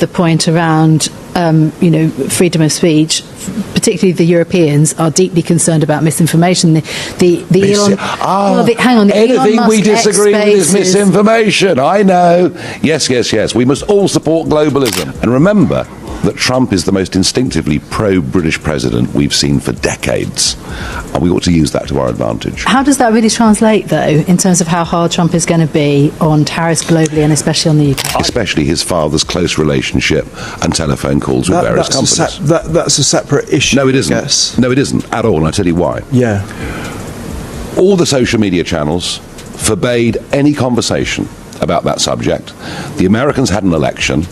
the point around, freedom of speech. Particularly the Europeans are deeply concerned about misinformation. The anything we disagree with is misinformation. I know. Yes. We must all support globalism. And remember that Trump is the most instinctively pro-British president we've seen for decades. And we ought to use that to our advantage. How does that really translate, though, in terms of how hard Trump is going to be on tariffs globally and especially on the UK? Especially his father's close relationship and telephone calls with various companies. That's a separate issue. No, it isn't. No, it isn't at all, and I'll tell you why. Yeah. All the social media channels forbade any conversation about that subject. The Americans had an election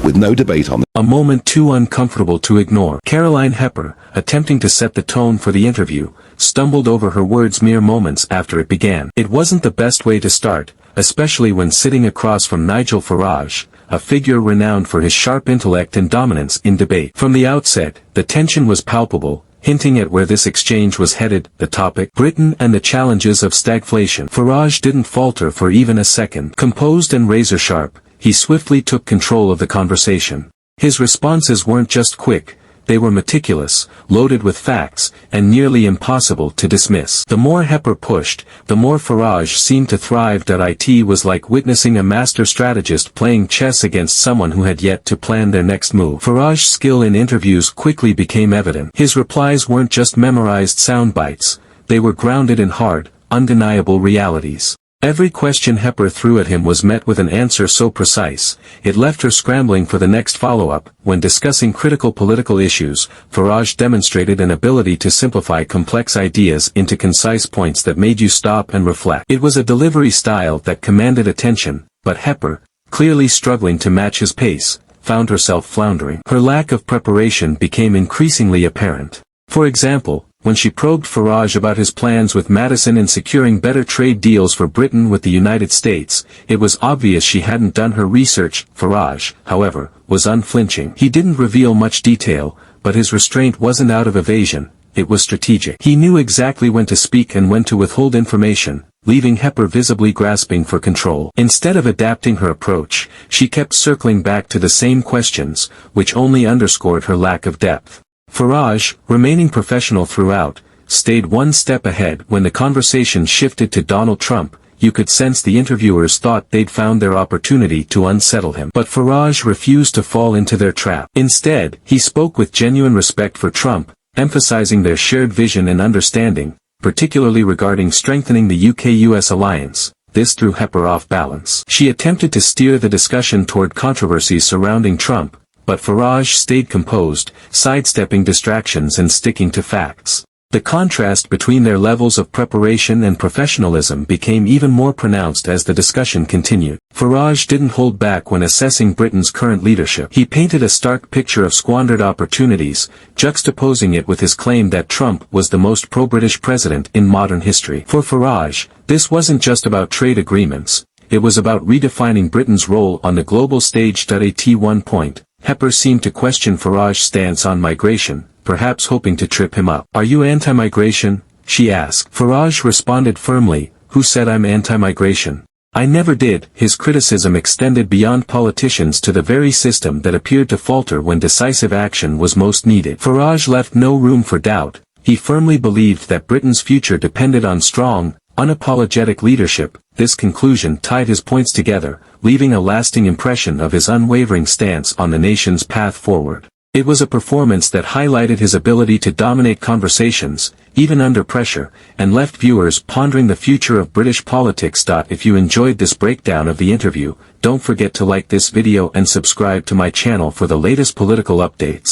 with no debate on it. A moment too uncomfortable to ignore. Caroline Hepper, attempting to set the tone for the interview, stumbled over her words mere moments after it began. It wasn't the best way to start, especially when sitting across from Nigel Farage, a figure renowned for his sharp intellect and dominance in debate. From the outset, the tension was palpable, hinting at where this exchange was headed. The topic, Britain and the challenges of stagflation. Farage didn't falter for even a second. Composed and razor-sharp, he swiftly took control of the conversation. His responses weren't just quick, they were meticulous, loaded with facts, and nearly impossible to dismiss. The more Hepper pushed, the more Farage seemed to thrive. It was like witnessing a master strategist playing chess against someone who had yet to plan their next move. Farage's skill in interviews quickly became evident. His replies weren't just memorized sound bites, they were grounded in hard, undeniable realities. Every question Hepper threw at him was met with an answer so precise, it left her scrambling for the next follow-up. When discussing critical political issues, Farage demonstrated an ability to simplify complex ideas into concise points that made you stop and reflect. It was a delivery style that commanded attention, but Hepper, clearly struggling to match his pace, found herself floundering. Her lack of preparation became increasingly apparent. For example, when she probed Farage about his plans with Madison in securing better trade deals for Britain with the United States, it was obvious she hadn't done her research. Farage, however, was unflinching. He didn't reveal much detail, but his restraint wasn't out of evasion, it was strategic. He knew exactly when to speak and when to withhold information, leaving Hepper visibly grasping for control. Instead of adapting her approach, she kept circling back to the same questions, which only underscored her lack of depth. Farage, remaining professional throughout, stayed one step ahead. When the conversation shifted to Donald Trump, you could sense the interviewers thought they'd found their opportunity to unsettle him. But Farage refused to fall into their trap. Instead, he spoke with genuine respect for Trump, emphasizing their shared vision and understanding, particularly regarding strengthening the UK-US alliance. This threw Hepper off balance. She attempted to steer the discussion toward controversies surrounding Trump, but Farage stayed composed, sidestepping distractions and sticking to facts. The contrast between their levels of preparation and professionalism became even more pronounced as the discussion continued. Farage didn't hold back when assessing Britain's current leadership. He painted a stark picture of squandered opportunities, juxtaposing it with his claim that Trump was the most pro-British president in modern history. For Farage, this wasn't just about trade agreements, it was about redefining Britain's role on the global stage. At one point, Hepper seemed to question Farage's stance on migration, perhaps hoping to trip him up. "Are you anti-migration?" she asked. Farage responded firmly, "Who said I'm anti-migration? I never did." His criticism extended beyond politicians to the very system that appeared to falter when decisive action was most needed. Farage left no room for doubt. He firmly believed that Britain's future depended on strong, unapologetic leadership. This conclusion tied his points together, leaving a lasting impression of his unwavering stance on the nation's path forward. It was a performance that highlighted his ability to dominate conversations, even under pressure, and left viewers pondering the future of British politics. If you enjoyed this breakdown of the interview, don't forget to like this video and subscribe to my channel for the latest political updates.